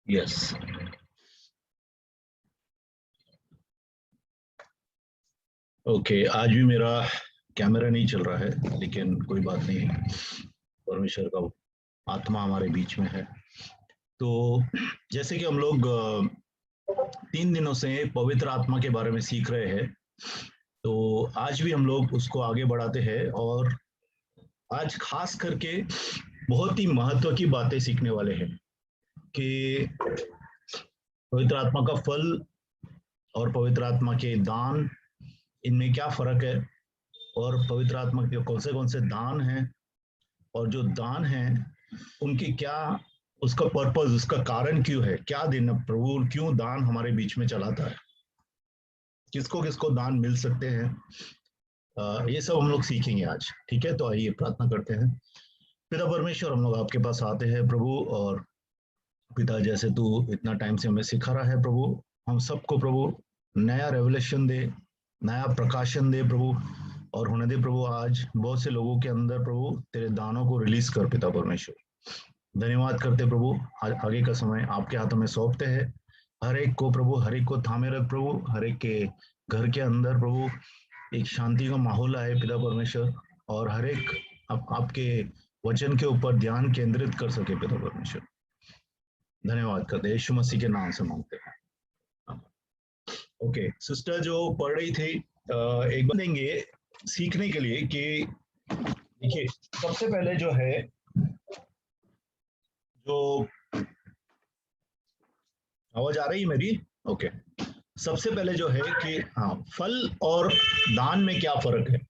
Yes. Okay, आज भी मेरा कैमरा नहीं चल रहा है, लेकिन कोई बात नहीं है। परमेश्वर का आत्मा हमारे बीच में है। तो जैसे कि हम लोग 3 दिनों से पवित्र आत्मा के बारे में सीख रहे हैं, तो आज भी हम लोग उसको आगे बढ़ाते हैं। और आज खास करके बहुत ही महत्व की बातें सीखने वाले हैं कि पवित्र आत्मा का फल और पवित्र आत्मा के दान, इनमें क्या फर्क है, और पवित्र आत्मा के कौन से दान हैं, और जो दान हैं उनकी क्या, उसका पर्पस, उसका कारण क्यों है, क्या देना, प्रभु क्यों दान हमारे बीच में चलाता है, किसको किसको दान मिल सकते हैं। ये सब हम लोग सीखेंगे आज। ठीक है, तो आइए प्रार्थना करते हैं। पिता परमेश्वर, हम लोग आपके पास आते हैं प्रभु। और पिता, जैसे तू इतना टाइम से हमें सिखा रहा है प्रभु, हम सबको प्रभु नया रेवलेशन दे, नया प्रकाशन दे प्रभु। और होने दे प्रभु, आज बहुत से लोगों के अंदर प्रभु तेरे दानों को रिलीज कर पिता परमेश्वर। धन्यवाद करते प्रभु। आगे का समय आपके हाथों में सौंपते हैं। हर एक को प्रभु, हर एक को थामे रख प्रभु। हर एक के घर के अंदर प्रभु एक शांति का माहौल आए पिता परमेश्वर। और हर एक आपके वचन के ऊपर ध्यान केंद्रित कर सके पिता परमेश्वर। धन्यवाद करते यीशु मसीह के नाम से मांगते हैं। ओके, सिस्टर जो पढ़ रही थी, एक बार देंगे सीखने के लिए कि देखिए, सबसे पहले जो है, जो आवाज आ रही है मेरी? ओके। सबसे पहले जो है कि हाँ, फल और दान में क्या फर्क है।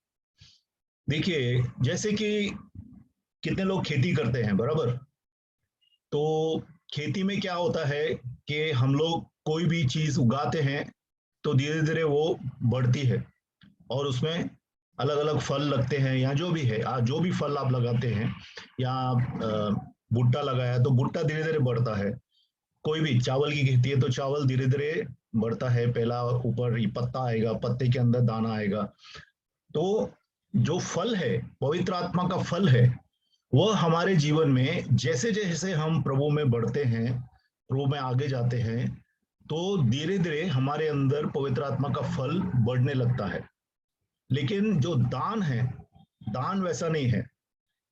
देखिए, जैसे कि कितने लोग खेती करते हैं, बराबर? तो खेती में क्या होता है कि हम लोग कोई भी चीज उगाते हैं तो धीरे धीरे वो बढ़ती है, और उसमें अलग अलग फल लगते हैं, या जो भी है, जो भी फल आप लगाते हैं, या भुट्टा लगाया तो भुट्टा धीरे धीरे बढ़ता है। कोई भी चावल की खेती है तो चावल धीरे धीरे बढ़ता है। पहला ऊपर पत्ता आएगा, पत्ते के अंदर दाना आएगा। तो जो फल है, पवित्र आत्मा का फल है, वह हमारे जीवन में जैसे जैसे हम प्रभु में बढ़ते हैं, प्रभु में आगे जाते हैं, तो धीरे धीरे हमारे अंदर पवित्र आत्मा का फल बढ़ने लगता है। लेकिन जो दान है, दान वैसा नहीं है।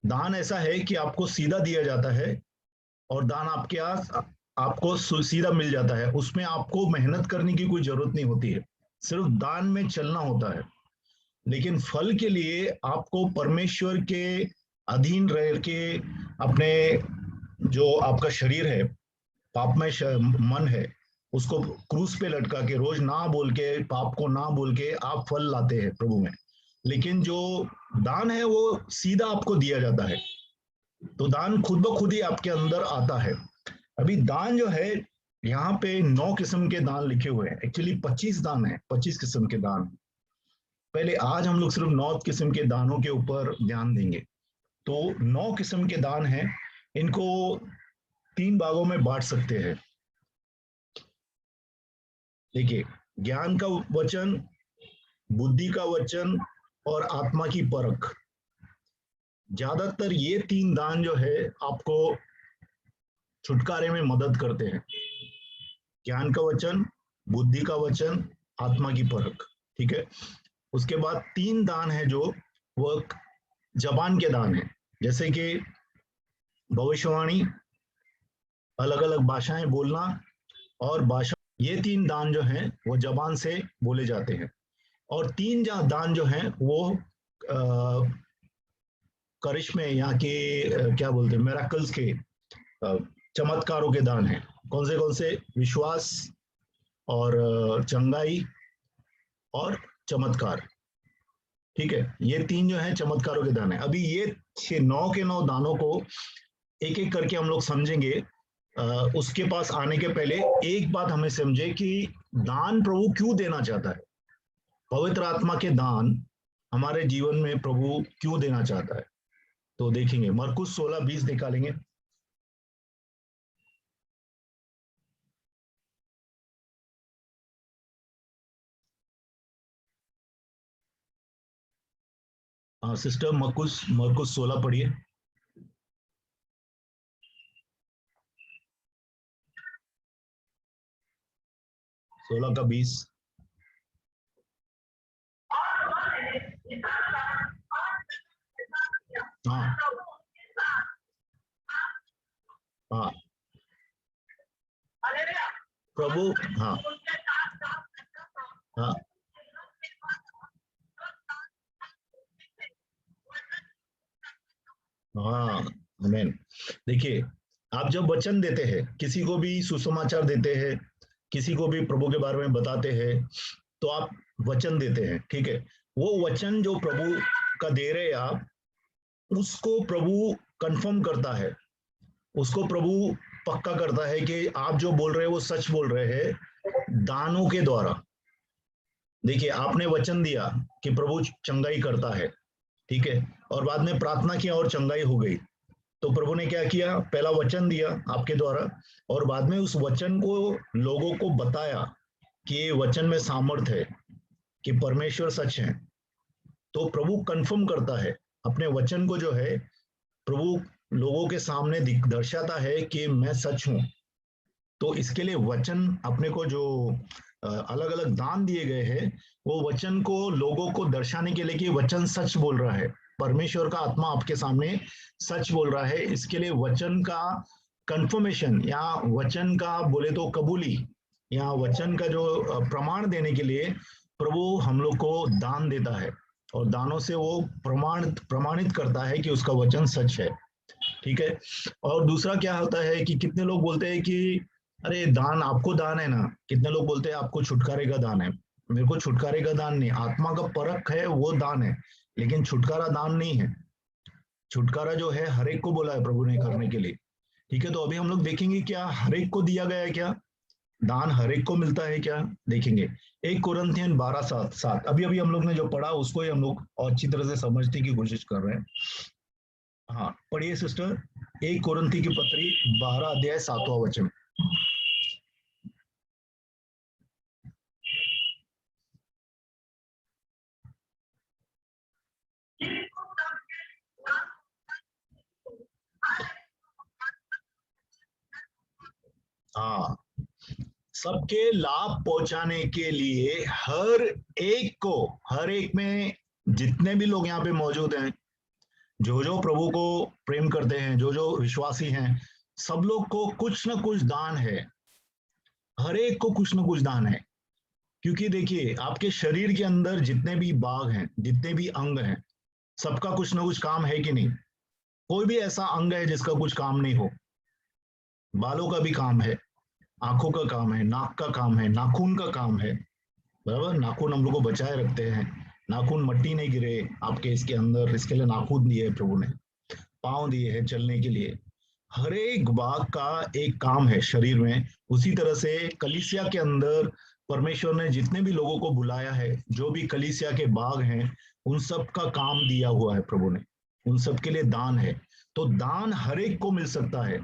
दान ऐसा है कि आपको सीधा दिया जाता है, और दान आपके पास आपको सीधा मिल जाता है। उसमें आपको मेहनत करने की कोई जरूरत नहीं होती है, सिर्फ दान में चलना होता है। लेकिन फल के लिए आपको परमेश्वर के अधीन रह के, अपने जो आपका शरीर है, पाप में मन है, उसको क्रूस पे लटका के, रोज ना बोल के, पाप को ना बोल के आप फल लाते हैं प्रभु में। लेकिन जो दान है वो सीधा आपको दिया जाता है, तो दान खुद ब खुद ही आपके अंदर आता है। अभी दान जो है, यहाँ पे 9 किस्म के दान लिखे हुए हैं। एक्चुअली 25 दान है, 25 किस्म के दान। पहले आज हम लोग सिर्फ 9 किस्म के दानों के ऊपर ध्यान देंगे। तो 9 किस्म के दान हैं, इनको 3 भागों में बांट सकते हैं। देखिए, ज्ञान का वचन, बुद्धि का वचन, और आत्मा की परख। ज्यादातर ये 3 दान जो है आपको छुटकारे में मदद करते हैं। ज्ञान का वचन, बुद्धि का वचन, आत्मा की परख। ठीक है। उसके बाद 3 दान है जो वो जबान के दान है, जैसे कि भविष्यवाणी, अलग अलग भाषाएं बोलना, और भाषा। ये 3 दान जो हैं वो जबान से बोले जाते हैं। और 3 दान जो हैं वो करिश्मे, यहाँ के क्या बोलते हैं, मेराकल्स के, चमत्कारों के दान हैं। कौन से? विश्वास, और चंगाई, और चमत्कार। ठीक है, ये 3 जो है चमत्कारों के दान है। अभी ये 9 के 9 दानों को एक एक करके हम लोग समझेंगे। उसके पास आने के पहले एक बात हमें समझे कि दान प्रभु क्यों देना चाहता है। पवित्र आत्मा के दान हमारे जीवन में प्रभु क्यों देना चाहता है, तो देखेंगे। मरकुस 16:20 निकालेंगे। हाँ सिस्टर, मरकुस मरकुस 16 पढ़िए। 16 का 20। हाँ हाँ प्रभु, हाँ हाँ हाँ, आमीन। देखिए, आप जब वचन देते हैं, किसी को भी सुसमाचार देते हैं, किसी को भी प्रभु के बारे में बताते हैं, तो आप वचन देते हैं, ठीक है। वो वचन जो प्रभु का दे रहे हैं आप, उसको प्रभु कंफर्म करता है, उसको प्रभु पक्का करता है कि आप जो बोल रहे हैं वो सच बोल रहे हैं दानों के द्वारा। देखिए, आपने वचन दिया कि प्रभु चंगाई करता है, ठीक है, और बाद में प्रार्थना किया और चंगाई हो गई। तो प्रभु ने क्या किया, पहला वचन दिया आपके द्वारा, और बाद में उस वचन को लोगों को बताया कि ये वचन में सामर्थ है, कि परमेश्वर सच है। तो प्रभु कंफर्म करता है अपने वचन को, जो है प्रभु लोगों के सामने दर्शाता है कि मैं सच हूं। तो इसके लिए वचन अपने को जो अलग अलग दान दिए गए हैं, वो वचन को लोगों को दर्शाने के लिए कि वचन सच बोल रहा है, परमेश्वर का आत्मा आपके सामने सच बोल रहा है। इसके लिए वचन का कंफर्मेशन या वचन का बोले तो कबूली या वचन का जो प्रमाण देने के लिए प्रभु हम लोग को दान देता है, और दानों से वो प्रमाणित करता है कि उसका वचन सच है, ठीक है। और दूसरा क्या होता है कि कितने लोग बोलते हैं कि अरे दान, आपको दान है ना, कितने लोग बोलते हैं आपको छुटकारे का दान है। मेरे को छुटकारे का दान नहीं, आत्मा का परख है वो दान है, लेकिन छुटकारा दान नहीं है। छुटकारा जो है हर एक को बोला है प्रभु ने करने के लिए, ठीक है। तो अभी हम लोग देखेंगे क्या हर एक को दिया गया है, क्या दान हर एक को मिलता है, क्या देखेंगे। 1 कुरिन्थियन 12:7 अभी अभी हम लोग ने जो पढ़ा उसको ही हम लोग और अच्छी तरह से समझने की कोशिश कर रहे हैं। हाँ पढ़िए सिस्टर, 1 कुरिन्थी की पत्री 12 अध्याय 7वां वचन। हाँ, सबके लाभ पहुंचाने के लिए हर एक में जितने भी लोग यहाँ पे मौजूद हैं, जो जो प्रभु को प्रेम करते हैं, जो जो विश्वासी हैं, सब लोग को कुछ ना कुछ दान है। हर एक को कुछ ना कुछ दान है, क्योंकि देखिए आपके शरीर के अंदर जितने भी भाग हैं, जितने भी अंग हैं, सबका कुछ ना कुछ काम है कि नहीं। कोई भी ऐसा अंग है जिसका कुछ काम नहीं हो। बालों का भी काम है, आंखों का काम है, नाक का काम है, नाखून का काम है, बराबर। नाखून हम लोग को बचाए रखते हैं, नाखून मट्टी नहीं गिरे आपके इसके अंदर, इसके लिए नाखून दिए है प्रभु ने। पाँव दिए हैं चलने के लिए। हर एक भाग का एक काम है शरीर में। उसी तरह से कलीसिया के अंदर परमेश्वर ने जितने भी लोगों को बुलाया है, जो भी कलीसिया के भाग हैं, उन सब का काम दिया हुआ है प्रभु ने, उन सब के लिए दान है। तो दान हर एक को मिल सकता है।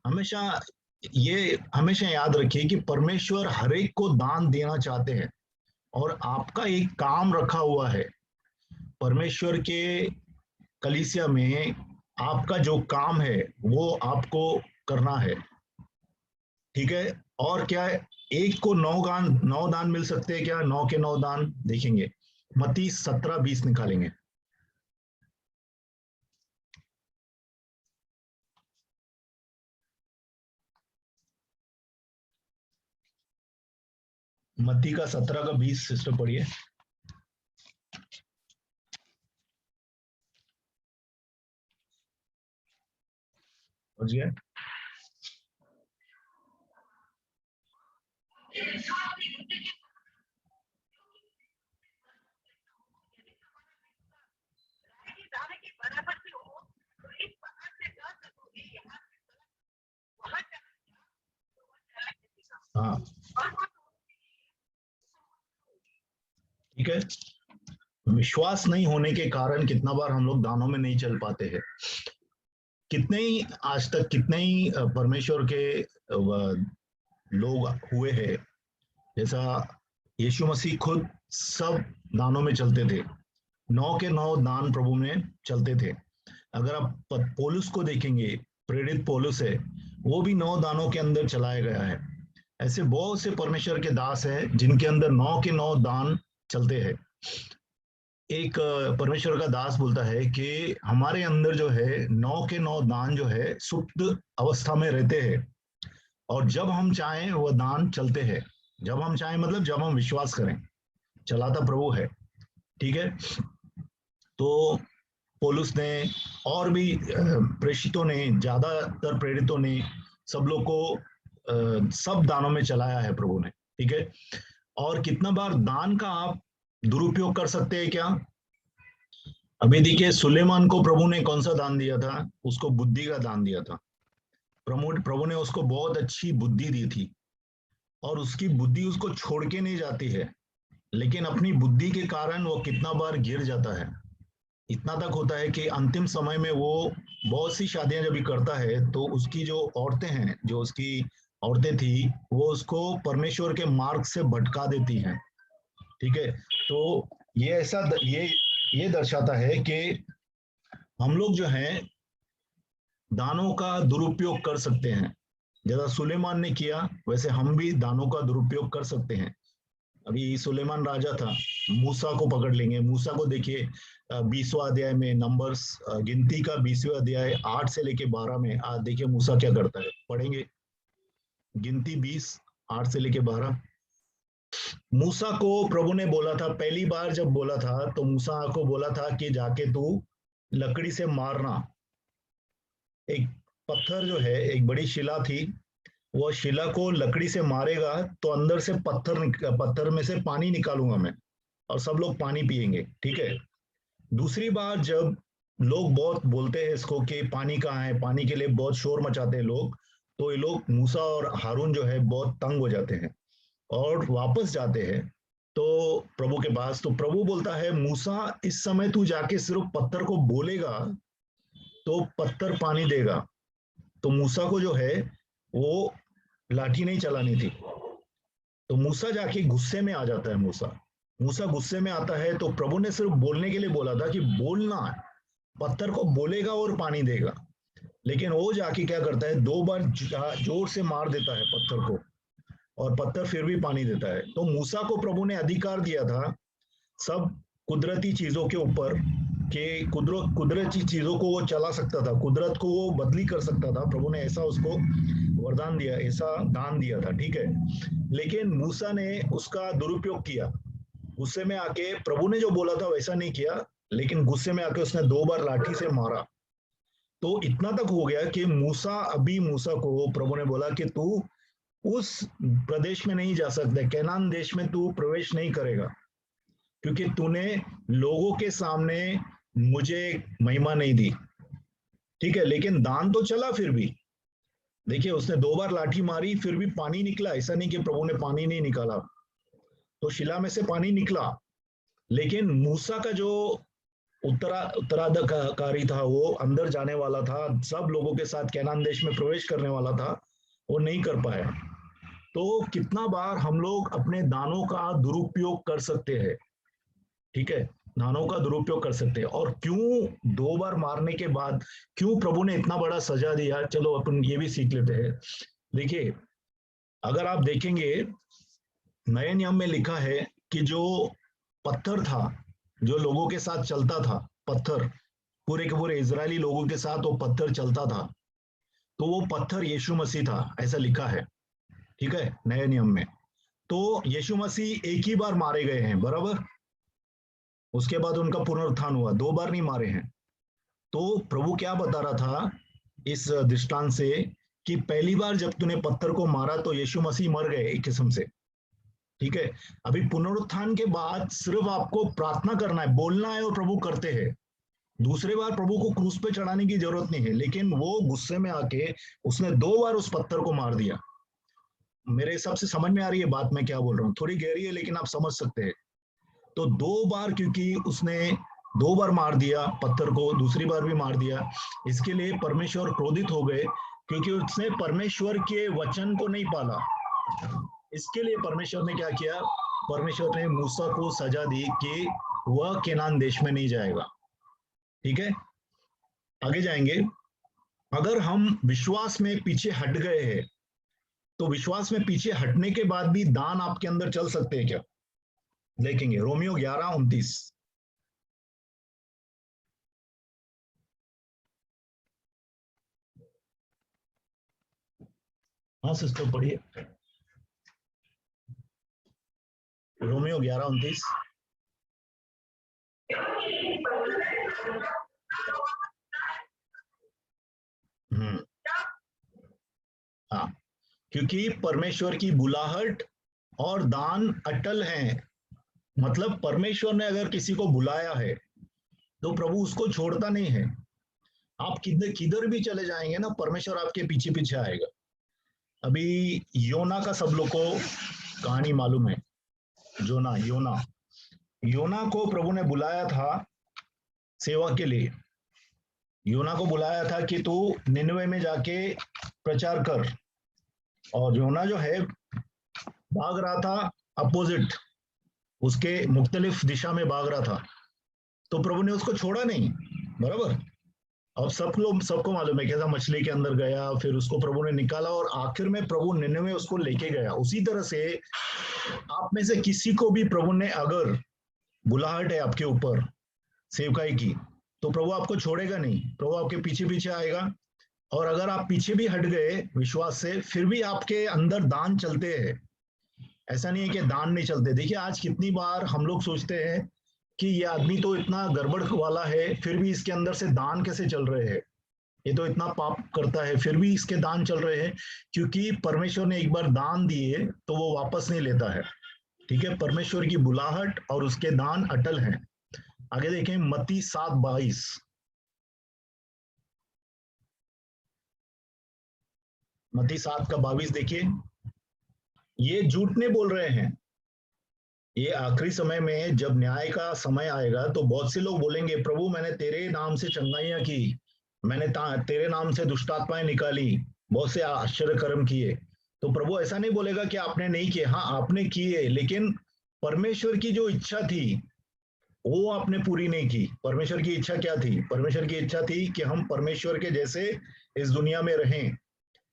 हमेशा ये हमेशा याद रखिए कि परमेश्वर हर एक को दान देना चाहते हैं, और आपका एक काम रखा हुआ है परमेश्वर के कलीसिया में। आपका जो काम है वो आपको करना है, ठीक है। और क्या है, एक को 9 दान मिल सकते हैं क्या, 9 के 9 दान देखेंगे। मत्ती 17:20 निकालेंगे। मत्ती का 17 का 20 सिस्टर पढ़िए। समझ गए। हाँ ठीक है। विश्वास नहीं होने के कारण कितना बार हम लोग दानों में नहीं चल पाते हैं। कितने ही आज तक कितने ही परमेश्वर के लोग हुए हैं, जैसा यीशु मसीह खुद सब दानों में चलते थे। 9 के 9 दान प्रभु में चलते थे। अगर आप पौलुस को देखेंगे, प्रेरित पौलुस है, वो भी 9 दानों के अंदर चलाया गया है। ऐसे बहुत से परमेश्वर के दास हैं जिनके अंदर 9 के 9 दान चलते हैं। एक परमेश्वर का दास बोलता है कि हमारे अंदर जो है 9 के 9 दान जो है सुप्त अवस्था में रहते हैं, और जब हम चाहें वह दान चलते हैं। जब हम चाहें मतलब जब हम विश्वास करें, चलाता प्रभु है। ठीक है। तो पौलुस ने और भी प्रेषितों ने, ज्यादातर प्रेरितों ने सब लोग को सब दानों में चलाया है प्रभु ने। ठीक है। और कितना बार दान का आप दुरुपयोग कर सकते हैं क्या? अभी देखिए, सुलेमान को प्रभु ने कौन सा दान दिया था? उसको बुद्धि का दान दिया था। प्रभु ने उसको बहुत अच्छी बुद्धि दी थी, और उसकी बुद्धि उसको छोड़ के नहीं जाती है, लेकिन अपनी बुद्धि के कारण वो कितना बार गिर जाता है। इतना तक होता है कि अंतिम समय में वो बहुत सी शादियां जब भी करता है तो उसकी जो औरतें हैं, जो उसकी औरतें थी, वो उसको परमेश्वर के मार्ग से भटका देती हैं। ठीक है। तो ये ऐसा ये दर्शाता है कि हम लोग जो हैं दानों का दुरुपयोग कर सकते हैं। जैसा सुलेमान ने किया, वैसे हम भी दानों का दुरुपयोग कर सकते हैं। अभी सुलेमान राजा था, मूसा को पकड़ लेंगे। मूसा को देखिए 20वां अध्याय में, नंबर्स गिनती का 20वां अध्याय 8 से लेके 12 में, आज देखिए मूसा क्या करता है, पढ़ेंगे। गिनती 20 8 से लेके 12। मूसा को प्रभु ने बोला था, पहली बार जब बोला था तो मूसा को बोला था कि जाके तू लकड़ी से मारना। एक पत्थर जो है, एक बड़ी शिला थी, वो शिला को लकड़ी से मारेगा तो अंदर से पत्थर में से पानी निकालूंगा मैं, और सब लोग पानी पिएंगे। ठीक है। दूसरी बार जब लोग बहुत बोलते हैं इसको कि पानी कहाँ है, पानी के लिए बहुत शोर मचाते हैं लोग, तो ये लोग मूसा और हारून जो है बहुत तंग हो जाते हैं और वापस जाते हैं तो प्रभु के पास। तो प्रभु बोलता है, मूसा इस समय तू जाके सिर्फ पत्थर को बोलेगा तो पत्थर पानी देगा। तो मूसा को जो है वो लाठी नहीं चलानी थी। तो मूसा जाके गुस्से में आ जाता है। मूसा मूसा गुस्से में आता है, तो प्रभु ने सिर्फ बोलने के लिए बोला था कि बोलना, पत्थर को बोलेगा और पानी देगा। लेकिन वो जाके क्या करता है, 2 बार जोर से मार देता है पत्थर को, और पत्थर फिर भी पानी देता है। तो मूसा को प्रभु ने अधिकार दिया था सब कुदरती चीजों के ऊपर, कि कुदरती चीजों को वो चला सकता था, कुदरत को वो बदली कर सकता था। प्रभु ने ऐसा उसको वरदान दिया, ऐसा दान दिया था। ठीक है। लेकिन मूसा ने उसका दुरुपयोग किया। गुस्से में आके प्रभु ने जो बोला था वैसा नहीं किया, लेकिन गुस्से में आके उसने 2 बार लाठी से मारा। तो इतना तक हो गया कि मूसा को प्रभु ने बोला कि तू उस प्रदेश में नहीं जा सकता, कैनान देश में तू प्रवेश नहीं करेगा, क्योंकि तूने लोगों के सामने मुझे महिमा नहीं दी। ठीक है। लेकिन दान तो चला फिर भी। देखिए, उसने 2 बार लाठी मारी, फिर भी पानी निकला। ऐसा नहीं कि प्रभु ने पानी नहीं निकाला, तो शिला में से पानी निकला। लेकिन मूसा का जो उत्तराधिकारी था, वो अंदर जाने वाला था, सब लोगों के साथ कैनान देश में प्रवेश करने वाला था, वो नहीं कर पाया। तो कितना बार हम लोग अपने दानों का दुरुपयोग कर सकते हैं। ठीक है। दानों का दुरुपयोग कर सकते हैं। और क्यों 2 बार मारने के बाद क्यों प्रभु ने इतना बड़ा सजा दिया, चलो अपन ये भी सीख लेते हैं। देखिए, अगर आप देखेंगे, नए नियम में लिखा है कि जो पत्थर था, जो लोगों के साथ चलता था, पत्थर पूरे के पूरे इजरायली लोगों के साथ वो पत्थर चलता था, तो वो पत्थर यीशु मसीह था, ऐसा लिखा है। ठीक है, नए नियम में। तो यीशु मसीह एक ही बार मारे गए हैं, बराबर। उसके बाद उनका पुनरुत्थान हुआ, 2 बार नहीं मारे हैं। तो प्रभु क्या बता रहा था इस दृष्टांत से, कि पहली बार जब तूने पत्थर को मारा तो यीशु मसीह मर गए एक किस्म से। ठीक है। अभी पुनरुत्थान के बाद सिर्फ आपको प्रार्थना करना है, बोलना है, और प्रभु करते हैं। दूसरे बार प्रभु को क्रूस पे चढ़ाने की जरूरत नहीं है। लेकिन वो गुस्से में आके उसने 2 बार उस पत्थर को मार दिया। मेरे हिसाब से समझ में आ रही है बात मैं क्या बोल रहा हूँ? थोड़ी गहरी है लेकिन आप समझ सकते हैं। तो 2 बार, क्योंकि उसने 2 बार मार दिया पत्थर को, दूसरी बार भी मार दिया, इसके लिए परमेश्वर क्रोधित हो गए, क्योंकि उसने परमेश्वर के वचन को नहीं पाला। इसके लिए परमेश्वर ने क्या किया, परमेश्वर ने मूसा को सजा दी कि वह केनान देश में नहीं जाएगा। ठीक है। आगे जाएंगे। अगर हम विश्वास में पीछे हट गए हैं, तो विश्वास में पीछे हटने के बाद भी दान आपके अंदर चल सकते हैं क्या? देखेंगे रोमियो 11:29। हाँ सिस्टर पढ़िए, रोमियो 11:29। हम्म। हाँ, क्योंकि परमेश्वर की बुलाहट और दान अटल हैं। मतलब परमेश्वर ने अगर किसी को बुलाया है तो प्रभु उसको छोड़ता नहीं है। आप किधर किधर भी चले जाएंगे ना, परमेश्वर आपके पीछे पीछे आएगा। अभी योना का सब लोग को कहानी मालूम है। जोना योना योना को प्रभु ने बुलाया था सेवा के लिए। योना को बुलाया था कि तू निनवे में जाके प्रचार कर, और योना जो है भाग रहा था अपोजिट, उसके मुख्तलिफ दिशा में भाग रहा था। तो प्रभु ने उसको छोड़ा नहीं, बराबर। अब सब लोग सबको मालूम है कैसा मछली के अंदर गया, फिर उसको प्रभु ने निकाला और आखिर में प्रभु निन्नवे उसको लेके गया। उसी तरह से आप में से किसी को भी प्रभु ने अगर बुलाहट है आपके ऊपर सेवकाई की, तो प्रभु आपको छोड़ेगा नहीं, प्रभु आपके पीछे पीछे आएगा। और अगर आप पीछे भी हट गए विश्वास से, फिर भी आपके अंदर दान चलते हैं। ऐसा नहीं है कि दान नहीं चलते। देखिए आज कितनी बार हम लोग सोचते हैं कि ये आदमी तो इतना गड़बड़ वाला है, फिर भी इसके अंदर से दान कैसे चल रहे हैं, ये तो इतना पाप करता है फिर भी इसके दान चल रहे हैं। क्योंकि परमेश्वर ने एक बार दान दिए तो वो वापस नहीं लेता है। ठीक है, परमेश्वर की बुलाहट और उसके दान अटल हैं। आगे देखें मत्ती 7:22। मत्ती 7:22 देखिए। ये झूठ नहीं बोल रहे हैं। ये आखिरी समय में जब न्याय का समय आएगा तो बहुत से लोग बोलेंगे प्रभु मैंने तेरे नाम से चंगाइयां की, मैंने तेरे नाम से दुष्टात्माएं निकाली, बहुत से आश्चर्य कर्म किए। तो प्रभु ऐसा नहीं बोलेगा कि आपने नहीं किए, हाँ आपने किए, लेकिन परमेश्वर की जो इच्छा थी वो आपने पूरी नहीं की। परमेश्वर की इच्छा क्या थी? परमेश्वर की इच्छा थी कि हम परमेश्वर के जैसे इस दुनिया में रहें,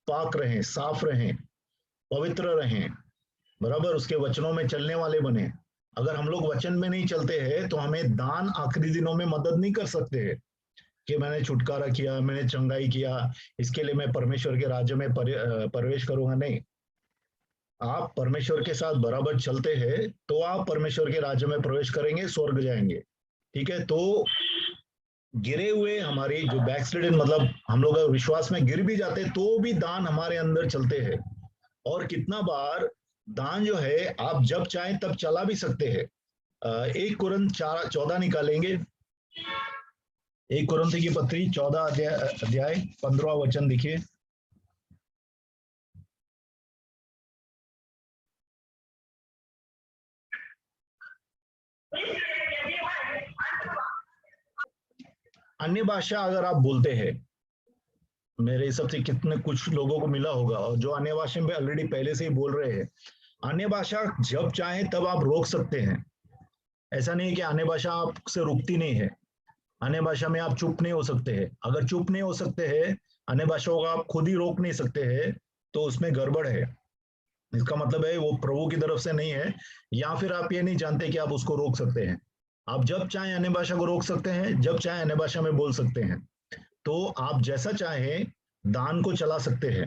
पाक रहें, साफ रहें, पवित्र रहें, बराबर उसके वचनों में चलने वाले बने। अगर हम लोग वचन में नहीं चलते हैं तो हमें दान आखिरी दिनों में मदद नहीं कर सकते हैं कि मैंने छुटकारा किया, मैंने चंगाई किया, इसके लिए मैं परमेश्वर के राज्य में प्रवेश करूंगा। नहीं, आप परमेश्वर के साथ बराबर चलते हैं तो आप परमेश्वर के राज्य में प्रवेश करेंगे, स्वर्ग जाएंगे। ठीक है, तो गिरे हुए हमारी जो बैकस्लिडेड, मतलब हम लोग अगर विश्वास में गिर भी जाते तो भी दान हमारे अंदर चलते हैं। और कितना बार दान जो है आप जब चाहें तब चला भी सकते हैं। 1 कुरिन्थ 4:14 निकालेंगे। 1 कुरिन्थ की पत्री 14 अध्याय 15 वचन देखिए। अन्य भाषा अगर आप बोलते हैं, मेरे हिसाब से कितने कुछ लोगों को मिला होगा और जो अन्य भाषा में ऑलरेडी पहले से ही बोल रहे हैं। अन्य भाषा जब चाहे तब आप रोक सकते हैं। ऐसा नहीं है कि अन्य भाषा आपसे रुकती नहीं है। अन्य भाषा में आप चुप नहीं हो सकते हैं। अगर चुप नहीं हो सकते हैं, अन्य भाषाओं का आप खुद ही रोक नहीं सकते हैं, तो उसमें गड़बड़ है। इसका मतलब है वो प्रभु की तरफ से नहीं है, या फिर आप ये नहीं जानते कि आप उसको रोक सकते हैं। आप जब चाहे अन्य भाषा को रोक सकते हैं, जब चाहे अन्य भाषा में बोल सकते हैं। तो आप जैसा चाहे दान को चला सकते हैं,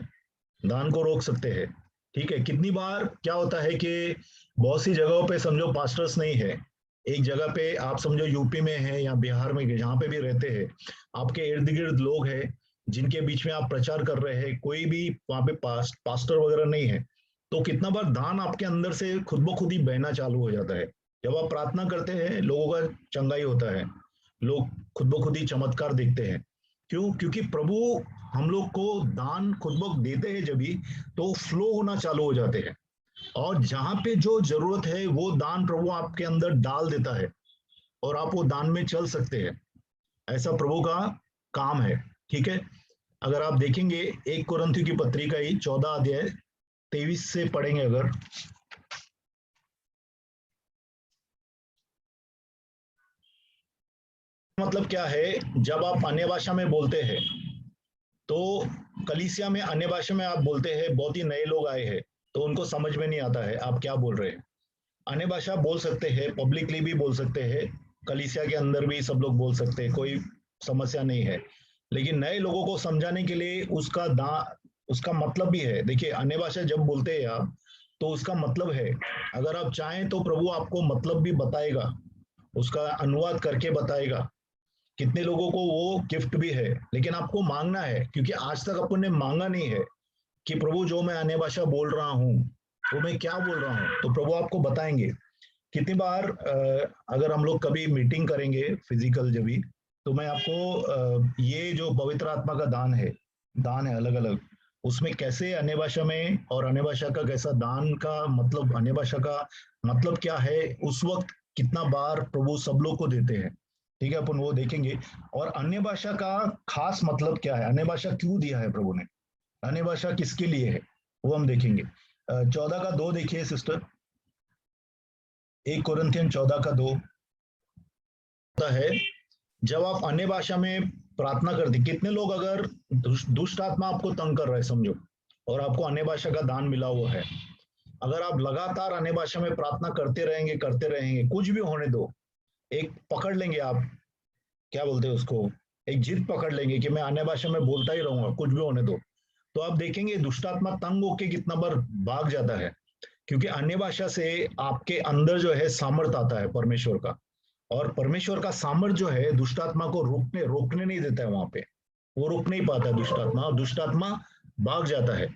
दान को रोक सकते हैं। ठीक है, कितनी बार क्या होता है कि बहुत सी जगहों पे समझो पास्टर्स नहीं है। एक जगह पे आप समझो यूपी में है या बिहार में, जहाँ पे भी रहते हैं, आपके इर्द गिर्द लोग हैं जिनके बीच में आप प्रचार कर रहे हैं, कोई भी वहां पे पास्टर वगैरह नहीं है। तो कितना बार दान आपके अंदर से खुद ब खुद ही बहना चालू हो जाता है। जब आप प्रार्थना करते हैं लोगों का चंगाई होता है, लोग खुद ब खुद ही चमत्कार देखते हैं। क्यों? क्योंकि प्रभु हम लोग को दान खुद ब खुद देते हैं जब भी, तो फ्लो होना चालू हो जाते हैं। और जहां पे जो जरूरत है वो दान प्रभु आपके अंदर डाल देता है और आप वो दान में चल सकते हैं। ऐसा प्रभु का काम है। ठीक है, अगर आप देखेंगे 1 कुरिन्थियों की पत्री का ही 14 अध्याय 23 से पढ़ेंगे अगर, मतलब क्या है, जब आप अन्य भाषा में बोलते हैं तो कलीसिया में अन्य भाषा में आप बोलते हैं, बहुत ही नए लोग आए हैं तो उनको समझ में नहीं आता है आप क्या बोल रहे हैं। अन्य भाषा बोल सकते हैं, पब्लिकली भी बोल सकते हैं, कलीसिया के अंदर भी सब लोग बोल सकते हैं, कोई समस्या नहीं है। लेकिन नए लोगों को समझाने के लिए उसका मतलब भी है। देखिए, अन्य भाषा जब बोलते हैं आप, तो उसका मतलब है, अगर आप चाहें तो प्रभु आपको मतलब भी बताएगा, उसका अनुवाद करके बताएगा। कितने लोगों को वो गिफ्ट भी है, लेकिन आपको मांगना है, क्योंकि आज तक अपन ने मांगा नहीं है कि प्रभु जो मैं अन्य भाषा बोल रहा हूँ वो मैं क्या बोल रहा हूँ, तो प्रभु आपको बताएंगे। कितनी बार अगर हम लोग कभी मीटिंग करेंगे फिजिकल जब भी, तो मैं आपको ये जो पवित्र आत्मा का दान है अलग अलग, उसमें कैसे अन्य भाषा में और अन्य भाषा का कैसा दान का मतलब, अन्य भाषा का मतलब क्या है, उस वक्त कितना बार प्रभु सब लोग को देते हैं। ठीक है, अपन वो देखेंगे। और अन्य भाषा का खास मतलब क्या है, अन्य भाषा क्यों दिया है प्रभु ने, अन्य भाषा किसके लिए है, वो हम देखेंगे। 14 का 2 देखिए सिस्टर, 1 कुरिन्थियन 14 का 2 होता है। जब आप अन्य भाषा में प्रार्थना करते, कितने लोग अगर दुष्ट आत्मा आपको तंग कर रहा है समझो, और आपको अन्य भाषा का दान मिला हुआ है, अगर आप लगातार अन्य भाषा में प्रार्थना करते रहेंगे, कुछ भी होने दो, एक पकड़ लेंगे आप, क्या बोलते हैं उसको, एक जिद पकड़ लेंगे कि मैं अन्य भाषा में बोलता ही रहूंगा कुछ भी होने दो, तो आप देखेंगे दुष्टात्मा तंग होके कितना बार भाग जाता है। क्योंकि अन्य भाषा से आपके अंदर जो है सामर्थ आता है परमेश्वर का, और परमेश्वर का सामर्थ जो है दुष्टात्मा को रोकने नहीं देता है, वहां पे वो रोक नहीं पाता है दुष्टात्मा, और दुष्टात्मा भाग जाता है।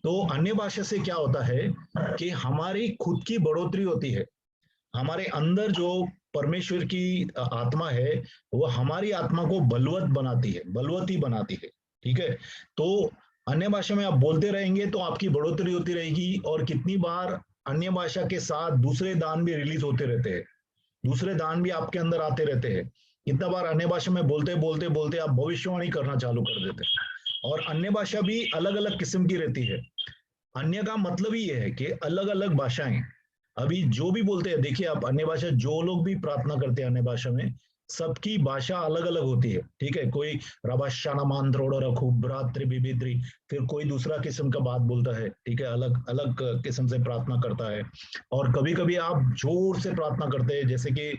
तो अन्य भाषा से क्या होता है कि हमारी खुद की बढ़ोतरी होती है, हमारे अंदर जो परमेश्वर की आत्मा है, वो हमारी आत्मा को बलवती बनाती है। ठीक है, तो अन्य भाषा में आप बोलते रहेंगे तो आपकी बढ़ोतरी होती रहेगी, और कितनी बार अन्य भाषा के साथ दूसरे दान भी रिलीज होते रहते हैं, दूसरे दान भी आपके अंदर आते रहते हैं। कितना बार अन्य भाषा में बोलते बोलते बोलते आप भविष्यवाणी करना चालू कर देते हैं। और अन्य भाषा भी अलग अलग किस्म की रहती है। अन्य का मतलब ही ये है कि अलग अलग भाषाएं, अभी जो भी बोलते हैं, देखिए आप अन्य भाषा जो लोग भी प्रार्थना करते हैं अन्य भाषा में, सबकी भाषा अलग अलग होती है। ठीक है, कोई रबाशाना मांद्रोड़ रखू भ्रातृ बिबिद्री, फिर कोई दूसरा किस्म का बात बोलता है। ठीक है, अलग अलग किस्म से प्रार्थना करता है। और कभी कभी आप जोर से प्रार्थना करते हैं, जैसे कि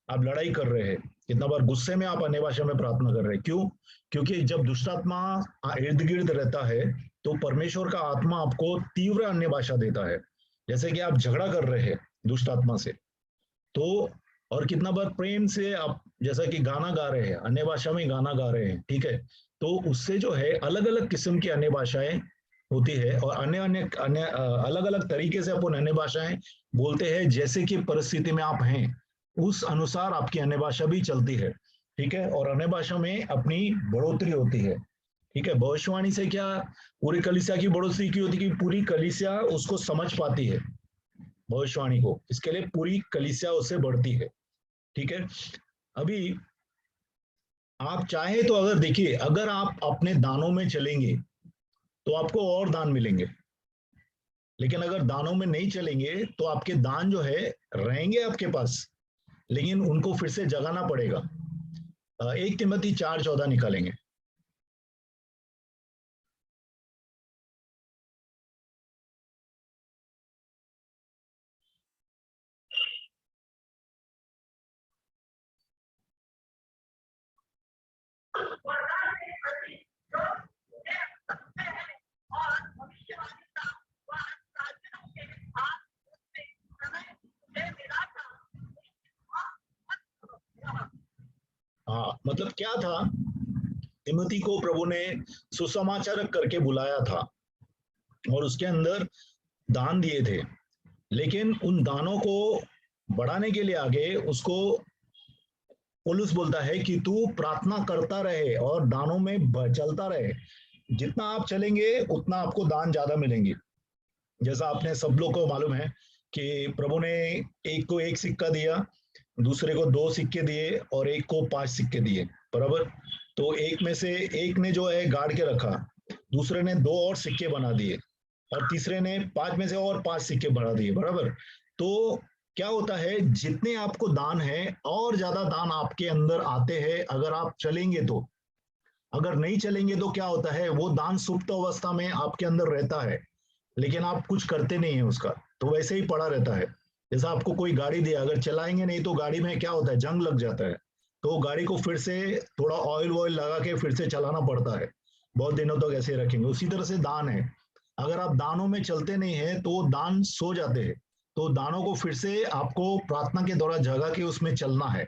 आप लड़ाई कर रहे हैं, कितना बार गुस्से में आप अन्य भाषा में प्रार्थना कर रहे हैं, क्यों? क्योंकि जब दुष्टात्मा इर्द गिर्द रहता है, तो परमेश्वर का आत्मा आपको तीव्र अन्य भाषा देता है। जैसे कि आप झगड़ा कर रहे हैं दुष्ट आत्मा से, तो और कितना बार प्रेम से आप जैसा कि गाना गा रहे हैं, अन्य भाषा में गाना गा रहे हैं, ठीक है, तो उससे जो है अलग अलग किस्म की अन्य भाषाएं होती है, और अन्य अन्य अन्य अलग अलग तरीके से अपन अन्य भाषाएं बोलते हैं, जैसे कि परिस्थिति में आप हैं उस अनुसार आपकी अन्य भाषा भी चलती है। ठीक है, और अन्य भाषा में अपनी बढ़ोतरी होती है। ठीक है, भविष्यवाणी से क्या पूरी कलीसिया की बढ़ोतरी की होती है, कि पूरी कलीसिया उसको समझ पाती है भविष्यवाणी को, इसके लिए पूरी कलीसिया उससे बढ़ती है। ठीक है, अभी आप चाहे तो अगर देखिए, अगर आप अपने दानों में चलेंगे तो आपको और दान मिलेंगे, लेकिन अगर दानों में नहीं चलेंगे तो आपके दान जो है रहेंगे आपके पास, लेकिन उनको फिर से जगाना पड़ेगा। 1 तिमोथी 4:14 निकालेंगे। हाँ, मतलब क्या था, तिमोथी को प्रभु ने सुसमाचारक करके बुलाया था, और उसके अंदर दान दिए थे, लेकिन उन दानों को बढ़ाने के लिए आगे उसको पौलुस बोलता है कि तू प्रार्थना करता रहे और दानों में चलता रहे। जितना आप चलेंगे उतना आपको दान ज्यादा मिलेंगे। जैसा आपने सब लोग को मालूम है कि प्रभु ने एक को 1 सिक्का दिया, दूसरे को 2 सिक्के दिए, और एक को 5 सिक्के दिए, बराबर। तो एक में से एक ने जो है गाड़ के रखा, दूसरे ने 2 और सिक्के बना दिए, और तीसरे ने 5 में से और 5 सिक्के बढ़ा दिए, बराबर। तो क्या होता है, जितने आपको दान है और ज्यादा दान आपके अंदर आते हैं अगर आप चलेंगे तो। अगर नहीं चलेंगे तो क्या होता है, वो दान सुप्त अवस्था में आपके अंदर रहता है, लेकिन आप कुछ करते नहीं है उसका, तो वैसे ही पड़ा रहता है। जैसा आपको कोई गाड़ी दिया, अगर चलाएंगे नहीं तो गाड़ी में क्या होता है, जंग लग जाता है, तो गाड़ी को फिर से थोड़ा ऑयल वॉयल लगा के फिर से चलाना पड़ता है, बहुत दिनों तक ऐसे रखेंगे। उसी तरह से दान है, अगर आप दानों में चलते नहीं है तो दान सो जाते हैं, तो दानों को फिर से आपको प्रार्थना के द्वारा जगा के उसमें चलना है।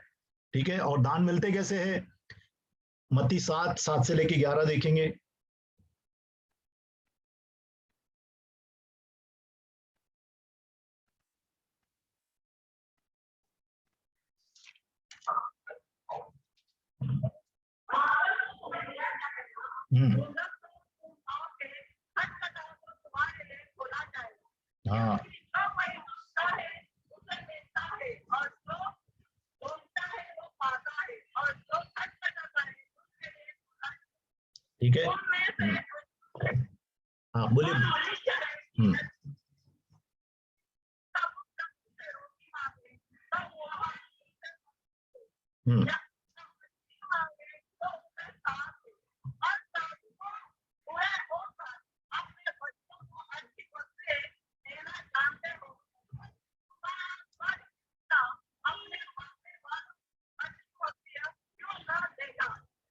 ठीक है, और दान मिलते कैसे है, मत्ती 7:7 से लेके 11 देखेंगे। हम्म। हाँ। ठीक है। हाँ बोलिए। हम्म। हम्म।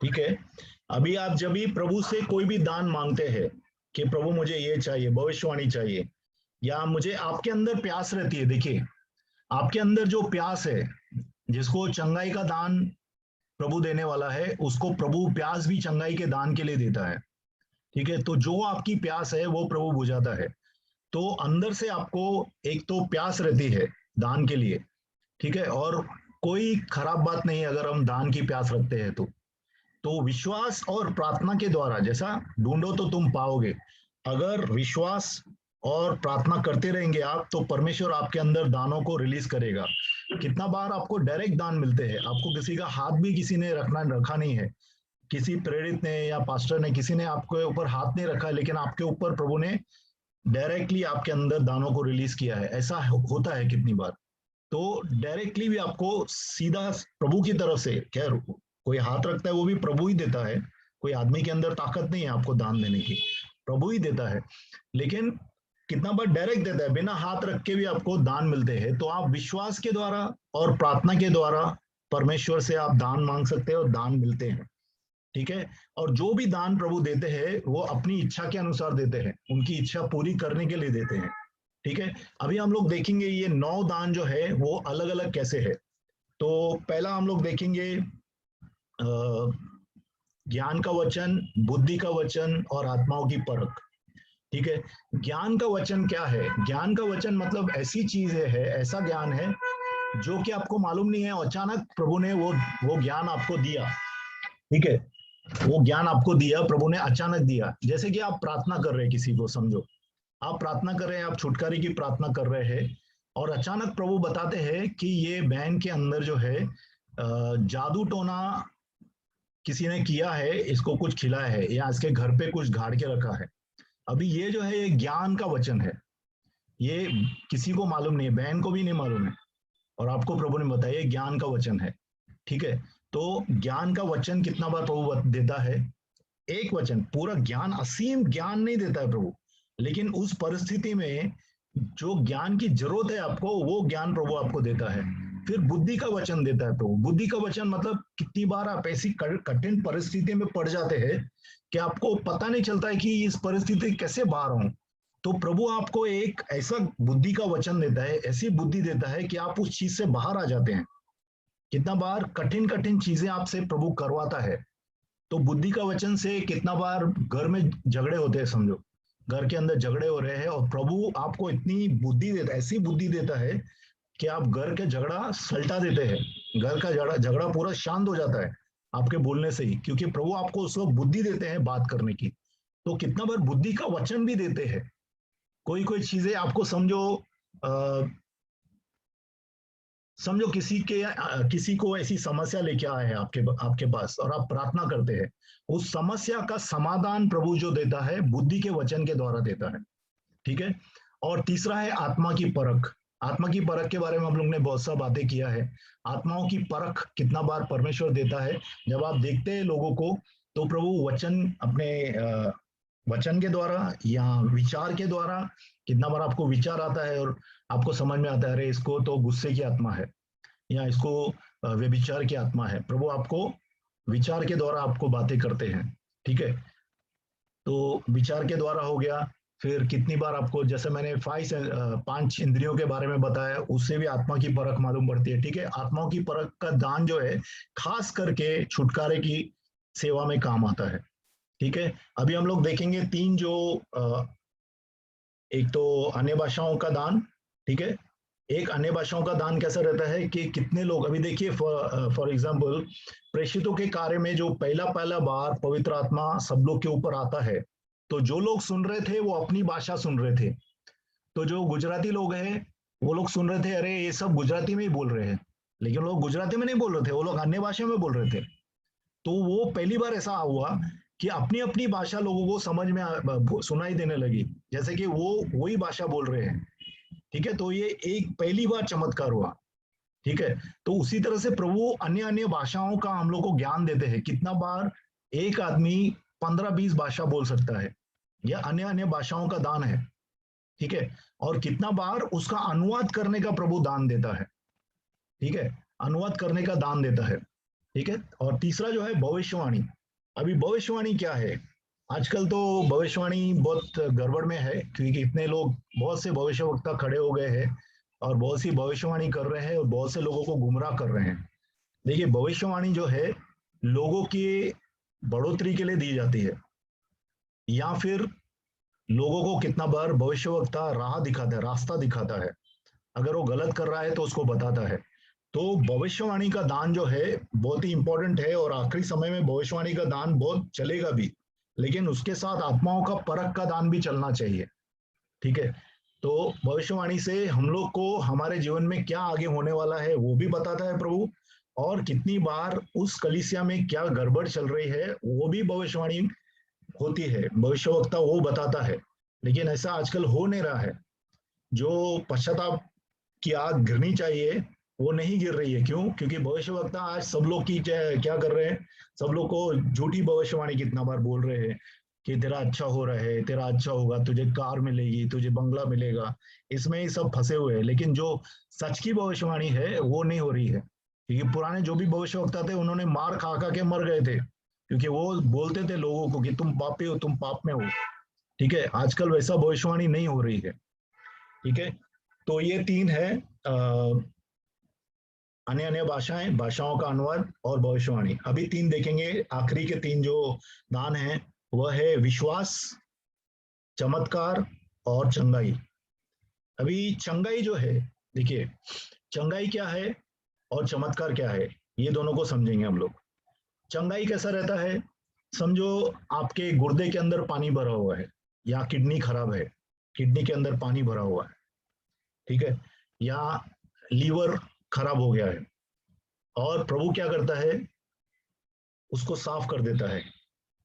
ठीक है, अभी आप जब भी प्रभु से कोई भी दान मांगते हैं कि प्रभु मुझे ये चाहिए, भविष्यवाणी चाहिए, या मुझे, आपके अंदर प्यास रहती है, देखिए आपके अंदर जो प्यास है, जिसको चंगाई का दान प्रभु देने वाला है, उसको प्रभु प्यास भी चंगाई के दान के लिए देता है। ठीक है, तो जो आपकी प्यास है वो प्रभु बुझाता है। तो अंदर से आपको एक तो प्यास रहती है दान के लिए। ठीक है, और कोई खराब बात नहीं है अगर हम दान की प्यास रखते हैं तो विश्वास और प्रार्थना के द्वारा, जैसा ढूंढो तो तुम पाओगे, अगर विश्वास और प्रार्थना करते रहेंगे आप, तो परमेश्वर आपके अंदर दानों को रिलीज करेगा। कितना बार आपको डायरेक्ट दान मिलते हैं, आपको किसी का हाथ भी किसी ने रखा नहीं है, किसी प्रेरित ने या पास्टर ने, किसी ने आपके ऊपर हाथ नहीं रखा है, लेकिन आपके ऊपर प्रभु ने डायरेक्टली आपके अंदर दानों को रिलीज किया है। ऐसा होता है कितनी बार। तो डायरेक्टली भी आपको सीधा प्रभु की तरफ से, खैर कोई हाथ रखता है वो भी प्रभु ही देता है, कोई आदमी के अंदर ताकत नहीं है आपको दान देने की, प्रभु ही देता है। लेकिन कितना बार डायरेक्ट देता है, बिना हाथ रख के भी आपको दान मिलते हैं। तो आप विश्वास के द्वारा और प्रार्थना के द्वारा परमेश्वर से आप दान मांग सकते हैं और दान मिलते हैं। ठीक है, और जो भी दान प्रभु देते हैं वो अपनी इच्छा के अनुसार देते हैं, उनकी इच्छा पूरी करने के लिए देते हैं। ठीक है, अभी हम लोग देखेंगे ये 9 दान जो है वो अलग अलग कैसे है। तो पहला हम लोग देखेंगे ज्ञान का वचन, बुद्धि का वचन और आत्माओं की परख। ठीक है, ज्ञान का वचन क्या है, ज्ञान का वचन मतलब ऐसी चीज है, ऐसा ज्ञान है जो कि आपको मालूम नहीं है, अचानक प्रभु ने वो ज्ञान आपको दिया। ठीक है, वो ज्ञान आपको दिया, प्रभु ने अचानक दिया। जैसे कि आप प्रार्थना कर रहे हैं, किसी को समझो, आप प्रार्थना कर रहे हैं, आप छुटकारे की प्रार्थना कर रहे हैं, और अचानक प्रभु बताते हैं कि ये बहन के अंदर जो है जादू टोना किसी ने किया है, इसको कुछ खिलाया है या इसके घर पे कुछ गाड़ के रखा है। अभी ये जो है ये ज्ञान का वचन है, ये किसी को मालूम नहीं है, बहन को भी नहीं मालूम है, और आपको प्रभु ने बताया ये ज्ञान का वचन है। ठीक है, तो ज्ञान का वचन कितना बार प्रभु देता है, एक वचन, पूरा ज्ञान, असीम ज्ञान नहीं देता है प्रभु, लेकिन उस परिस्थिति में जो ज्ञान की जरूरत है आपको, वो ज्ञान प्रभु आपको देता है। फिर बुद्धि का वचन देता है प्रभु। बुद्धि का वचन मतलब कितनी बार आप ऐसी कठिन परिस्थिति में पड़ जाते हैं कि आपको पता नहीं चलता है कि इस परिस्थिति कैसे बाहर आऊं, तो प्रभु आपको एक ऐसा बुद्धि का वचन देता है, ऐसी बुद्धि देता है कि आप उस चीज से बाहर आ जाते हैं। कितना बार कठिन कठिन चीजें आपसे प्रभु करवाता है। तो बुद्धि का वचन से कितना बार घर में झगड़े होते हैं, समझो घर के अंदर झगड़े हो रहे हैं, और प्रभु आपको इतनी बुद्धि देता, ऐसी बुद्धि देता है कि आप घर के झगड़ा सल्टा देते हैं, घर का झगड़ा झगड़ा पूरा शांत हो जाता है आपके बोलने से ही, क्योंकि प्रभु आपको उस वक्त बुद्धि देते हैं बात करने की। तो कितना बार बुद्धि का वचन भी देते हैं। कोई कोई चीजें आपको समझो, समझो किसी को ऐसी समस्या लेके आए हैं आपके आपके पास, और आप प्रार्थना करते हैं, उस समस्या का समाधान प्रभु जो देता है बुद्धि के वचन के द्वारा देता है। ठीक है, और तीसरा है आत्मा की परख। आत्मा की परख के बारे में हम लोग ने बहुत सा बातें किया है। आत्माओं की परख कितना बार परमेश्वर देता है, जब आप देखते हैं लोगों को तो प्रभु वचन अपने वचन के द्वारा या विचार के द्वारा, कितना बार आपको विचार आता है और आपको समझ में आता है अरे इसको तो गुस्से की आत्मा है या इसको व्यभिचार की आत्मा है, प्रभु आपको विचार के द्वारा आपको बातें करते हैं। ठीक है, तो विचार के द्वारा हो गया। फिर कितनी बार आपको, जैसे मैंने 5 इंद्रियों के बारे में बताया, उससे भी आत्मा की परख मालूम पड़ती है। ठीक है, आत्माओं की परख का दान जो है खास करके छुटकारे की सेवा में काम आता है। ठीक है, अभी हम लोग देखेंगे 3 जो एक तो अन्य भाषाओं का दान। ठीक है, एक अन्य भाषाओं का दान कैसा रहता है कि कितने लोग, अभी देखिए फॉर एग्जाम्पल प्रेषितों के कार्य में जो पहला पहला बार पवित्र आत्मा सब लोग के ऊपर आता है, तो जो लोग सुन रहे थे वो अपनी भाषा सुन रहे थे। तो जो गुजराती लोग हैं वो लोग सुन रहे थे अरे ये सब गुजराती में ही बोल रहे हैं, लेकिन लोग गुजराती में नहीं बोल रहे थे, वो लोग अन्य भाषा में बोल रहे थे। तो वो पहली बार ऐसा हुआ कि अपनी अपनी भाषा लोगों को समझ में सुनाई देने लगी, जैसे कि वो वही भाषा बोल रहे हैं। ठीक है, तो ये एक पहली बार चमत्कार हुआ। ठीक है, तो उसी तरह से प्रभु अन्य अन्य भाषाओं का हम लोग को ज्ञान देते हैं। कितना बार एक आदमी 15-20 भाषा बोल सकता है, यह अन्य अन्य भाषाओं का दान है। ठीक है, और कितना बार उसका अनुवाद करने का प्रभु दान देता है। ठीक है, अनुवाद करने का दान देता है। ठीक है, और तीसरा जो है भविष्यवाणी। अभी भविष्यवाणी क्या है, आजकल तो भविष्यवाणी बहुत गड़बड़ में है, क्योंकि इतने लोग, बहुत से भविष्यवक्ता खड़े हो गए हैं और बहुत सी भविष्यवाणी कर रहे हैं और बहुत से लोगों को गुमराह कर रहे हैं। देखिए, भविष्यवाणी जो है लोगों की बढ़ोतरी के लिए दी जाती है, या फिर लोगों को कितना बार भविष्यवक्ता राह दिखाता है, रास्ता दिखाता है, अगर वो गलत कर रहा है तो उसको बताता है। तो भविष्यवाणी का दान जो है बहुत ही इंपॉर्टेंट है, और आखिरी समय में भविष्यवाणी का दान बहुत चलेगा भी, लेकिन उसके साथ आत्माओं का परख का दान भी चलना चाहिए। ठीक है, तो भविष्यवाणी से हम लोग को हमारे जीवन में क्या आगे होने वाला है वो भी बताता है प्रभु, और कितनी बार उस कलीसिया में क्या गड़बड़ चल रही है वो भी भविष्यवाणी होती है, भविष्यवक्ता वो बताता है। लेकिन ऐसा आजकल हो नहीं रहा है। जो पश्चाताप की आग गिरनी चाहिए वो नहीं गिर रही है। क्यों? क्योंकि भविष्यवक्ता आज सब लोग की क्या कर रहे हैं, सब लोग को झूठी भविष्यवाणी कितना बार बोल रहे हैं कि तेरा अच्छा हो रहा है, तेरा अच्छा होगा, तुझे कार मिलेगी, तुझे बंगला मिलेगा, इसमें ही सब फंसे हुए हैं। लेकिन जो सच की भविष्यवाणी है वो नहीं हो रही है, क्योंकि पुराने जो भी भविष्यवक्ता थे उन्होंने मार खा खा के मर गए थे, क्योंकि वो बोलते थे लोगों को कि तुम पापी हो, तुम पाप में हो। ठीक है, आजकल वैसा भविष्यवाणी नहीं हो रही है। ठीक है, तो ये 3 है, अन्य अन्य भाषाएं, भाषाओं का अनुवाद और भविष्यवाणी। अभी 3 देखेंगे, आखिरी के 3 जो दान है वह है विश्वास, चमत्कार और चंगाई। अभी चंगाई जो है, देखिए चंगाई क्या है और चमत्कार क्या है, ये दोनों को समझेंगे हम लोग। चंगाई कैसा रहता है, समझो आपके गुर्दे के अंदर पानी भरा हुआ है, या किडनी खराब है, किडनी के अंदर पानी भरा हुआ है। ठीक है, या लीवर खराब हो गया है, और प्रभु क्या करता है, उसको साफ कर देता है।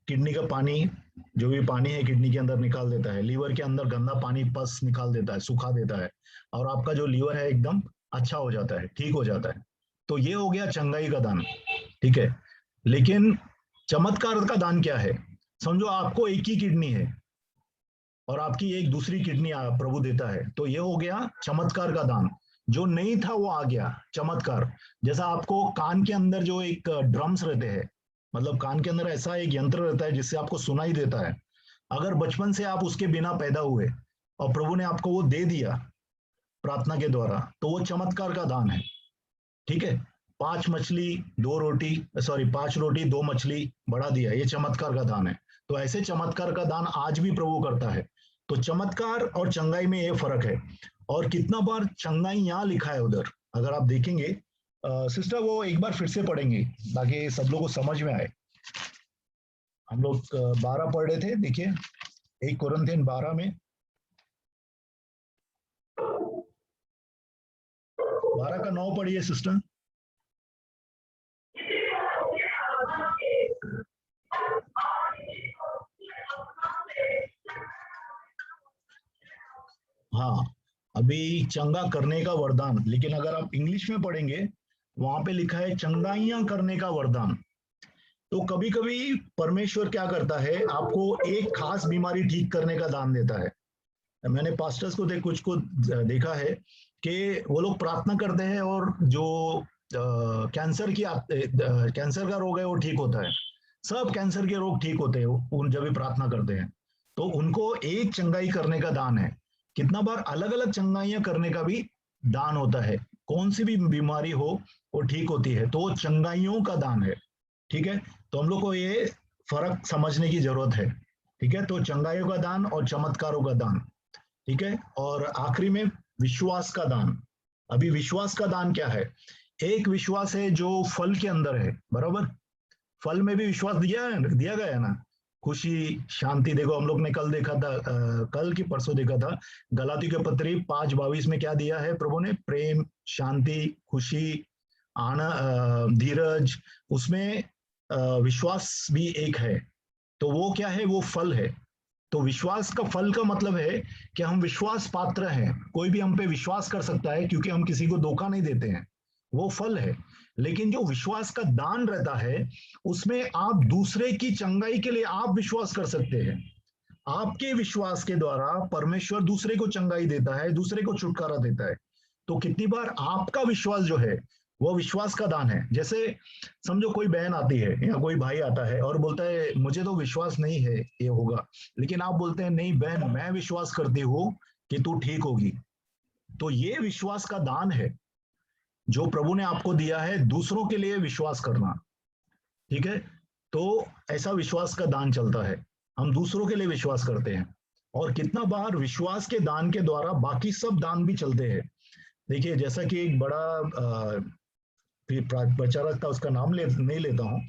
किडनी का पानी, जो भी पानी है किडनी के अंदर निकाल देता है, लीवर के अंदर गंदा पानी पस निकाल देता है, सुखा देता है, और आपका जो लीवर है एकदम अच्छा हो जाता है, ठीक हो जाता है। तो ये हो गया चंगाई का दान। ठीक है, लेकिन चमत्कार का दान क्या है, समझो आपको एक ही किडनी है और आपकी एक दूसरी किडनी प्रभु देता है, तो ये हो गया चमत्कार का दान। जो नहीं था वो आ गया चमत्कार। जैसा आपको कान के अंदर जो एक ड्रम्स रहते हैं, मतलब कान के अंदर ऐसा एक यंत्र रहता है जिससे आपको सुनाई देता है, अगर बचपन से आप उसके बिना पैदा हुए और प्रभु ने आपको वो दे दिया प्रार्थना के द्वारा, तो वो चमत्कार का दान है। ठीक है, 5 रोटी 2 मछली बढ़ा दिया, ये चमत्कार का दान है। तो ऐसे चमत्कार का दान आज भी प्रभु करता है। तो चमत्कार और चंगाई में ये फर्क है। और कितना बार चंगाई यहाँ लिखा है उधर, अगर आप देखेंगे, सिस्टर वो एक बार फिर से पढ़ेंगे ताकि सब लोग को समझ में आए। हम लोग 12 पढ़ रहे थे, देखिए 1 कोरिन्थियन 12 में, 12 का 9 पढ़िए सिस्टर। हाँ, अभी चंगा करने का वरदान, लेकिन अगर आप इंग्लिश में पढ़ेंगे वहां पे लिखा है चंगाइयां करने का वरदान। तो कभी कभी परमेश्वर क्या करता है, आपको एक खास बीमारी ठीक करने का दान देता है। मैंने पास्टर्स को कुछ को देखा है कि वो लोग प्रार्थना करते हैं और जो कैंसर का रोग है वो ठीक होता है, सब कैंसर के रोग ठीक होते हैं उन जब भी प्रार्थना करते हैं। तो उनको एक चंगाई करने का दान है। कितना बार अलग अलग चंगाइयां करने का भी दान होता है। कौन सी भी बीमारी हो वो ठीक होती है, तो वो चंगाइयों का दान है। ठीक है, तो हम लोग को ये फर्क समझने की जरूरत है। ठीक है, तो चंगाइयों का दान और चमत्कारों का दान। ठीक है, और आखिरी में विश्वास का दान। अभी विश्वास का दान क्या है? एक विश्वास है जो फल के अंदर है, बराबर। फल में भी विश्वास दिया गया है ना। खुशी, शांति। देखो हम लोग ने कल देखा था, कल की परसों देखा था, गलाती के पत्री 5:22 में क्या दिया है प्रभु ने? प्रेम, शांति, खुशी, धीरज। उसमें विश्वास भी एक है। तो वो क्या है? वो फल है। तो विश्वास का फल का मतलब है कि हम विश्वास पात्र हैं, कोई भी हम पे विश्वास कर सकता है क्योंकि हम किसी को धोखा नहीं देते हैं, वो फल है। लेकिन जो विश्वास का दान रहता है, उसमें आप दूसरे की चंगाई के लिए आप विश्वास कर सकते हैं। आपके विश्वास के द्वारा परमेश्वर दूसरे को चंगाई देता है, दूसरे को छुटकारा देता है। तो कितनी बार आपका विश्वास जो है वो विश्वास का दान है। जैसे समझो कोई बहन आती है या कोई भाई आता है और बोलता है मुझे तो विश्वास नहीं है ये होगा, लेकिन आप बोलते हैं नहीं बहन, मैं विश्वास करती हूँ कि तू ठीक होगी। तो ये विश्वास का दान है जो प्रभु ने आपको दिया है, दूसरों के लिए विश्वास करना। ठीक है, तो ऐसा विश्वास का दान चलता है, हम दूसरों के लिए विश्वास करते हैं। और कितना बार विश्वास के दान के द्वारा बाकी सब दान भी चलते हैं। देखिए, जैसा कि एक बड़ा प्रचारक था, उसका नाम नहीं लेता हूं,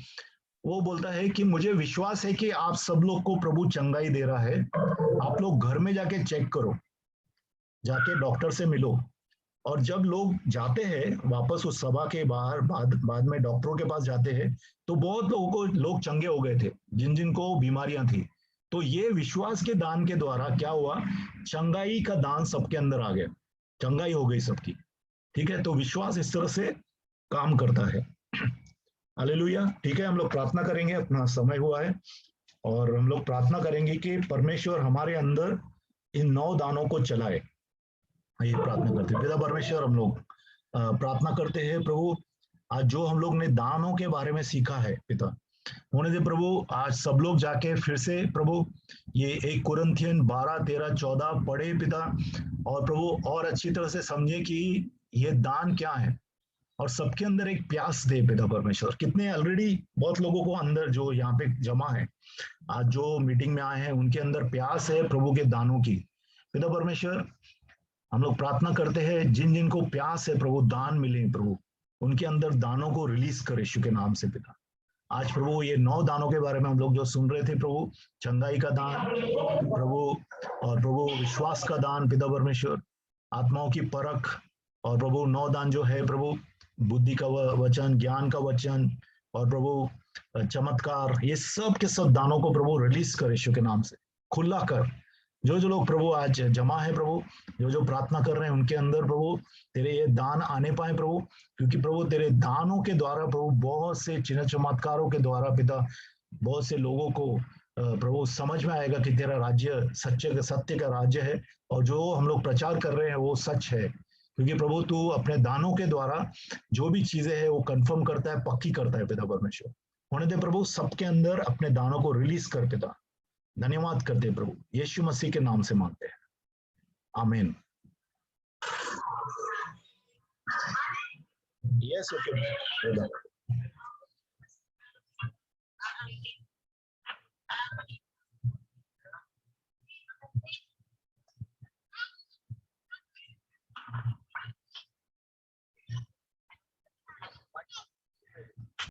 वो बोलता है कि मुझे विश्वास है कि आप सब लोग को प्रभु चंगाई दे रहा है। आप लोग घर में जाके चेक करो, जाके डॉक्टर से मिलो। और जब लोग जाते हैं वापस उस सभा के बाहर, बाद में डॉक्टरों के पास जाते हैं, तो बहुत लोगों को लोग चंगे हो गए थे जिन जिनको बीमारियां थी। तो ये विश्वास के दान के द्वारा क्या हुआ? चंगाई का दान सबके अंदर आ गया, चंगाई हो गई सबकी। ठीक है, तो विश्वास इस तरह से काम करता है। हालेलुया। ठीक है, हम लोग प्रार्थना करेंगे, अपना समय हुआ है, और हम लोग प्रार्थना करेंगे कि परमेश्वर हमारे अंदर इन 9 दानों को चलाए। ये प्रार्थना करते हैं। पिता परमेश्वर, हम लोग प्रार्थना करते हैं प्रभु, आज जो हम लोग ने दानों के बारे में सीखा है पिता, होने दे प्रभु आज सब लोग जाके फिर से प्रभु ये 1 कुरिन्थियन 12-13-14 पढ़े पिता, और प्रभु और अच्छी तरह से समझे कि ये दान क्या है, और सबके अंदर एक प्यास दे पिता परमेश्वर। कितने ऑलरेडी बहुत लोगों को अंदर जो यहाँ पे जमा है, आज जो मीटिंग में आए हैं, उनके अंदर प्यास है प्रभु के दानों की। पिता परमेश्वर, हम लोग प्रार्थना करते हैं जिन जिन को प्यास है प्रभु दान मिले प्रभु, उनके अंदर दानों को रिलीज करे यीशु के नाम से पिता। आज प्रभु ये 9 दानों के बारे में हम लोग जो सुन रहे थे प्रभु, चंगाई का दान प्रभु, और प्रभु विश्वास का दान पिता परमेश्वर, आत्माओं की परख, और प्रभु 9 दान जो है प्रभु, बुद्धि का वचन, ज्ञान का वचन, और प्रभु चमत्कार, ये सब के सब दानों को प्रभु रिलीज कर यीशु के नाम से, खुला कर। जो जो लोग प्रभु आज जमा है प्रभु, जो जो प्रार्थना कर रहे हैं, उनके अंदर प्रभु तेरे ये दान आने पाए प्रभु, क्योंकि प्रभु तेरे दानों के द्वारा प्रभु बहुत से चिन्ह चमत्कारों के द्वारा पिता, बहुत से लोगों को प्रभु समझ में आएगा कि तेरा राज्य सत्य का राज्य है, और जो हम लोग प्रचार कर रहे हैं वो सच है। क्योंकि प्रभु तू अपने दानों के द्वारा जो भी चीजें हैं वो कंफर्म करता है, पक्की करता है पिता परमेश्वर। होने दे प्रभु सबके अंदर अपने दानों को रिलीज कर पिता। धन्यवाद करते हैं प्रभु, यीशु मसीह के नाम से मांगते हैं, आमीन। Yes, okay.